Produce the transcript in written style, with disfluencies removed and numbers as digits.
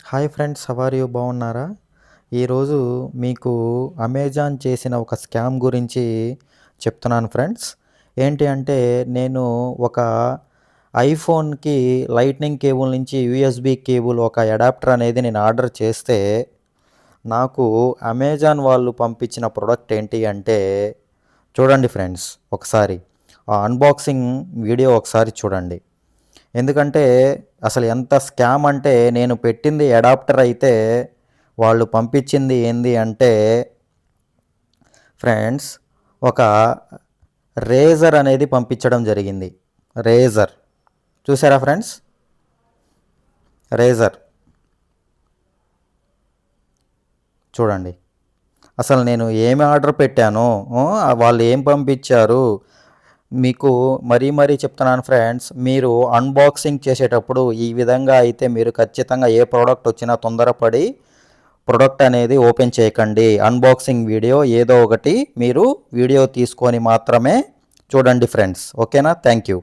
Hi friends, how are you? బాగున్నారా? ఈరోజు మీకు అమెజాన్ చేసిన ఒక స్కామ్ గురించి చెప్తున్నాను ఫ్రెండ్స్. ఏంటి అంటే నేను ఒక ఐఫోన్కి లైట్నింగ్ కేబుల్ నుంచి యూఎస్బి కేబుల్ ఒక అడాప్టర్ అనేది నేను ఆర్డర్ చేస్తే నాకు అమెజాన్ వాళ్ళు పంపించిన ప్రోడక్ట్ ఏంటి అంటే చూడండి ఫ్రెండ్స్, ఒకసారి ఆ అన్బాక్సింగ్ వీడియో ఒకసారి చూడండి. ఎందుకంటే అసలు ఎంత స్కామ్ అంటే నేను పెట్టింది అడాప్టర్ అయితే వాళ్ళు పంపించింది ఏంది అంటే ఫ్రెండ్స్ ఒక రేజర్ అనేది పంపించడం జరిగింది. రేజర్ చూసారా ఫ్రెండ్స్? రేజర్ చూడండి. అసలు నేను ఏమి ఆర్డర్ పెట్టానో వాళ్ళు ఏం పంపించారు మీకు మరీ చెప్తున్నాను ఫ్రెండ్స్. మీరు అన్బాక్సింగ్ చేసేటప్పుడు ఈ విధంగా అయితే మీరు ఖచ్చితంగా ఏ ప్రోడక్ట్ వచ్చినా తొందరపడి ప్రోడక్ట్ అనేది ఓపెన్ చేయకండి. అన్బాక్సింగ్ వీడియో ఏదో ఒకటి మీరు వీడియో తీసుకొని మాత్రమే చూడండి ఫ్రెండ్స్. ఓకేనా? Thank you.